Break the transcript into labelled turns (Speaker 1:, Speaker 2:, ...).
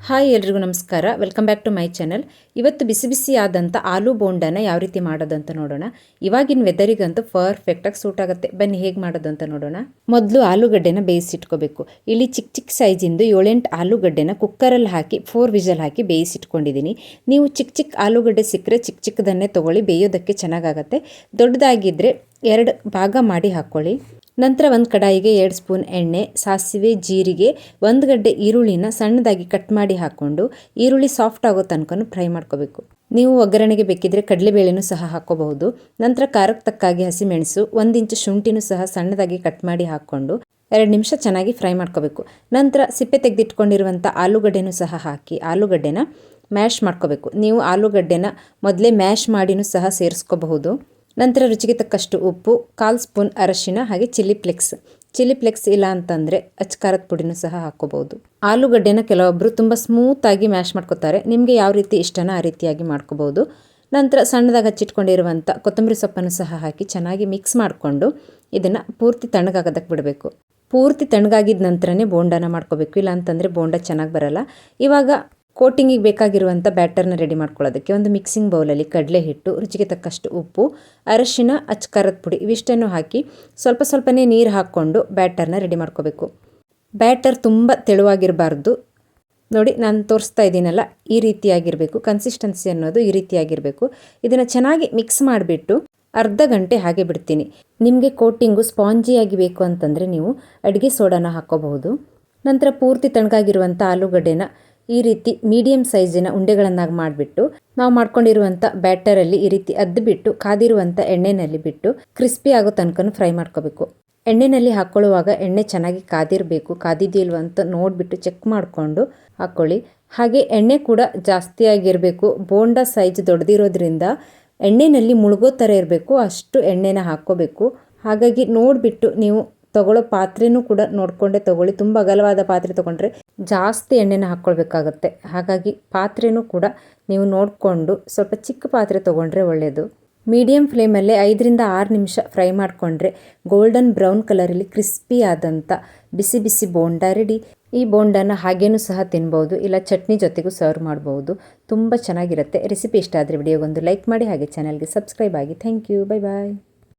Speaker 1: Hi ಎಲ್ರಿಗೂ ನಮಸ್ಕಾರ. Welcome back to my channel. ಇವತ್ತು ಬಿಸಿ ಬಿಸಿಯಾದಂಥ ಆಲೂ ಬೋಂಡನ ಯಾವ ರೀತಿ ಮಾಡೋದು ಅಂತ ನೋಡೋಣ. ಇವಾಗಿನ ವೆದರಿಗಂತೂ ಪರ್ಫೆಕ್ಟಾಗಿ ಸೂಟ್ ಆಗುತ್ತೆ. ಬನ್ನಿ ಹೇಗೆ ಮಾಡೋದು ಅಂತ ನೋಡೋಣ. ಮೊದಲು ಆಲೂಗಡ್ಡೆನ ಬೇಯಿಸಿಟ್ಕೋಬೇಕು. ಇಲ್ಲಿ ಚಿಕ್ಕ ಚಿಕ್ಕ ಸೈಜಿಂದು 7-8 ಆಲೂಗಡ್ಡೆನ ಕುಕ್ಕರಲ್ಲಿ ಹಾಕಿ 4 ವಿಷಲ್ ಹಾಕಿ ಬೇಯಿಸಿಟ್ಕೊಂಡಿದ್ದೀನಿ. ನೀವು ಚಿಕ್ಕ ಚಿಕ್ಕ ಆಲೂಗಡ್ಡೆ ಸಿಕ್ಕರೆ ಚಿಕ್ಕ ಚಿಕ್ಕದನ್ನೇ ತೊಗೊಳ್ಳಿ, ಬೇಯೋದಕ್ಕೆ ಚೆನ್ನಾಗಾಗತ್ತೆ. ದೊಡ್ಡದಾಗಿದ್ದರೆ 2 ಭಾಗ ಮಾಡಿ ಹಾಕ್ಕೊಳ್ಳಿ. ನಂತರ ಒಂದು ಕಡಾಯಿಗೆ 2 ಸ್ಪೂನ್ ಎಣ್ಣೆ, ಸಾಸಿವೆ, ಜೀರಿಗೆ, 1 ಗಡ್ಡೆ ಈರುಳ್ಳಿನ ಸಣ್ಣದಾಗಿ ಕಟ್ ಮಾಡಿ ಹಾಕ್ಕೊಂಡು ಈರುಳ್ಳಿ ಸಾಫ್ಟ್ ಆಗೋ ತನಕ ಫ್ರೈ ಮಾಡ್ಕೋಬೇಕು. ನೀವು ಒಗ್ಗರಣೆಗೆ ಬೇಕಿದ್ರೆ ಕಡಲೆಬೇಳೆನೂ ಸಹ ಹಾಕ್ಕೋಬಹುದು. ನಂತರ ಖಾರಕ್ಕೆ ತಕ್ಕಾಗಿ ಹಸಿಮೆಣಸು, 1 ಇಂಚು ಶುಂಠಿನೂ ಸಹ ಸಣ್ಣದಾಗಿ ಕಟ್ ಮಾಡಿ ಹಾಕ್ಕೊಂಡು 2 ನಿಮಿಷ ಚೆನ್ನಾಗಿ ಫ್ರೈ ಮಾಡ್ಕೋಬೇಕು. ನಂತರ ಸಿಪ್ಪೆ ತೆಗೆದಿಟ್ಕೊಂಡಿರುವಂಥ ಆಲೂಗಡ್ಡೆನೂ ಸಹ ಹಾಕಿ ಆಲೂಗಡ್ಡೆನ ಮ್ಯಾಶ್ ಮಾಡ್ಕೋಬೇಕು. ನೀವು ಆಲೂಗಡ್ಡೆನ ಮೊದಲೇ ಮ್ಯಾಶ್ ಮಾಡಿನೂ ಸಹ ಸೇರಿಸ್ಕೋಬಹುದು. ನಂತರ ರುಚಿಗೆ ತಕ್ಕಷ್ಟು ಉಪ್ಪು, 1/4 ಸ್ಪೂನ್ ಅರಶಿನ, ಹಾಗೆ ಚಿಲ್ಲಿ ಫ್ಲೆಕ್ಸ್ ಇಲ್ಲ ಅಂತಂದರೆ ಅಚ್ಕಾರದ ಪುಡಿನೂ ಸಹ ಹಾಕ್ಕೋಬಹುದು. ಆಲೂಗಡ್ಡೆನ ಕೆಲವೊಬ್ಬರು ತುಂಬ ಸ್ಮೂತಾಗಿ ಮ್ಯಾಶ್ ಮಾಡ್ಕೋತಾರೆ. ನಿಮಗೆ ಯಾವ ರೀತಿ ಇಷ್ಟನೋ ಆ ರೀತಿಯಾಗಿ ಮಾಡ್ಕೋಬಹುದು. ನಂತರ ಸಣ್ಣದಾಗಿ ಹಚ್ಚಿಟ್ಕೊಂಡಿರುವಂಥ ಕೊತ್ತಂಬರಿ ಸೊಪ್ಪನ್ನು ಸಹ ಹಾಕಿ ಚೆನ್ನಾಗಿ ಮಿಕ್ಸ್ ಮಾಡಿಕೊಂಡು ಇದನ್ನು ಪೂರ್ತಿ ತಣ್ಣಗಾಗೋದಕ್ಕೆ ಬಿಡಬೇಕು. ಪೂರ್ತಿ ತಣ್ಣಗಾಗಿದ್ದ ನಂತರನೇ ಬೋಂಡನ ಮಾಡ್ಕೋಬೇಕು, ಇಲ್ಲ ಅಂತಂದರೆ ಬೋಂಡ ಚೆನ್ನಾಗಿ ಬರಲ್ಲ. ಇವಾಗ ಕೋಟಿಂಗಿಗೆ ಬೇಕಾಗಿರುವಂಥ ಬ್ಯಾಟರ್ನ ರೆಡಿ ಮಾಡ್ಕೊಳ್ಳೋದಕ್ಕೆ ಒಂದು ಮಿಕ್ಸಿಂಗ್ ಬೌಲಲ್ಲಿ ಕಡಲೆ ಹಿಟ್ಟು, ರುಚಿಗೆ ತಕ್ಕಷ್ಟು ಉಪ್ಪು, ಅರಶಿನ, ಅಚ್ಕಾರದ ಪುಡಿ ಇವಿಷ್ಟನ್ನು ಹಾಕಿ ಸ್ವಲ್ಪನೇ ನೀರು ಹಾಕ್ಕೊಂಡು ಬ್ಯಾಟರ್ನ ರೆಡಿ ಮಾಡ್ಕೋಬೇಕು. ಬ್ಯಾಟರ್ ತುಂಬ ತೆಳುವಾಗಿರಬಾರ್ದು. ನೋಡಿ, ನಾನು ತೋರಿಸ್ತಾ ಇದ್ದೀನಲ್ಲ, ಈ ರೀತಿಯಾಗಿರಬೇಕು. ಕನ್ಸಿಸ್ಟೆನ್ಸಿ ಅನ್ನೋದು ಈ ರೀತಿಯಾಗಿರಬೇಕು. ಇದನ್ನು ಚೆನ್ನಾಗಿ ಮಿಕ್ಸ್ ಮಾಡಿಬಿಟ್ಟು ಅರ್ಧ ಗಂಟೆ ಹಾಗೆ ಬಿಡ್ತೀನಿ. ನಿಮಗೆ ಕೋಟಿಂಗು ಸ್ಪಾಂಜಿಯಾಗಿ ಬೇಕು ಅಂತಂದರೆ ನೀವು ಅಡುಗೆ ಸೋಡಾನ ಹಾಕ್ಕೋಬಹುದು. ನಂತರ ಪೂರ್ತಿ ತಣ್ಣಗಾಗಿರುವಂಥ ಆಲೂಗಡ್ಡೆನ ಈ ರೀತಿ ಮೀಡಿಯಮ್ ಸೈಜಿನ ಉಂಡೆಗಳನ್ನಾಗಿ ಮಾಡಿಬಿಟ್ಟು ನಾವು ಮಾಡ್ಕೊಂಡಿರುವಂಥ ಬ್ಯಾಟರಲ್ಲಿ ಈ ರೀತಿ ಅದ್ಬಿಟ್ಟು ಕಾದಿರುವಂಥ ಎಣ್ಣೆಯಲ್ಲಿ ಬಿಟ್ಟು ಕ್ರಿಸ್ಪಿ ಆಗೋ ತನಕ ಫ್ರೈ ಮಾಡ್ಕೋಬೇಕು. ಎಣ್ಣೆಯಲ್ಲಿ ಹಾಕ್ಕೊಳ್ಳುವಾಗ ಎಣ್ಣೆ ಚೆನ್ನಾಗಿ ಕಾದಿರಬೇಕು. ಕಾದಿದೆಯಿಲ್ವ ಅಂತ ನೋಡಿಬಿಟ್ಟು ಚೆಕ್ ಮಾಡಿಕೊಂಡು ಹಾಕ್ಕೊಳ್ಳಿ. ಹಾಗೆ ಎಣ್ಣೆ ಕೂಡ ಜಾಸ್ತಿ ಆಗಿರಬೇಕು. ಬೋಂಡ ಸೈಜ್ ದೊಡ್ಡದಿರೋದ್ರಿಂದ ಎಣ್ಣೆಯಲ್ಲಿ ಮುಳುಗೋ ಥರ ಇರಬೇಕು, ಅಷ್ಟು ಎಣ್ಣೆನ ಹಾಕ್ಕೋಬೇಕು. ಹಾಗಾಗಿ ನೋಡಿಬಿಟ್ಟು ನೀವು ತಗೊಳ್ಳೋ ಪಾತ್ರೆನೂ ಕೂಡ ನೋಡಿಕೊಂಡೇ ತೊಗೊಳ್ಳಿ. ತುಂಬ ಅಗಲವಾದ ಪಾತ್ರೆ ತೊಗೊಂಡ್ರೆ ಜಾಸ್ತಿ ಎಣ್ಣೆನ ಹಾಕ್ಕೊಳ್ಬೇಕಾಗತ್ತೆ. ಹಾಗಾಗಿ ಪಾತ್ರೆನೂ ಕೂಡ ನೀವು ನೋಡಿಕೊಂಡು ಸ್ವಲ್ಪ ಚಿಕ್ಕ ಪಾತ್ರೆ ತೊಗೊಂಡ್ರೆ ಒಳ್ಳೆಯದು. ಮೀಡಿಯಮ್ ಫ್ಲೇಮಲ್ಲೇ 5-6 ನಿಮಿಷ ಫ್ರೈ ಮಾಡಿಕೊಂಡ್ರೆ ಗೋಲ್ಡನ್ ಬ್ರೌನ್ ಕಲರಲ್ಲಿ ಕ್ರಿಸ್ಪಿ ಆದಂಥ ಬಿಸಿ ಬಿಸಿ ಬೋಂಡ ರೆಡಿ. ಈ ಬೋಂಡನ ಹಾಗೇನೂ ಸಹ ತಿನ್ಬೋದು, ಇಲ್ಲ ಚಟ್ನಿ ಜೊತೆಗೂ ಸರ್ವ್ ಮಾಡ್ಬೋದು. ತುಂಬ ಚೆನ್ನಾಗಿರುತ್ತೆ. ರೆಸಿಪಿ ಇಷ್ಟ ಆದರೆ ವಿಡಿಯೋಗೊಂದು ಲೈಕ್ ಮಾಡಿ, ಹಾಗೆ ಚಾನಲ್ಗೆ ಸಬ್ಸ್ಕ್ರೈಬ್ ಆಗಿ. Thank you. Bye bye.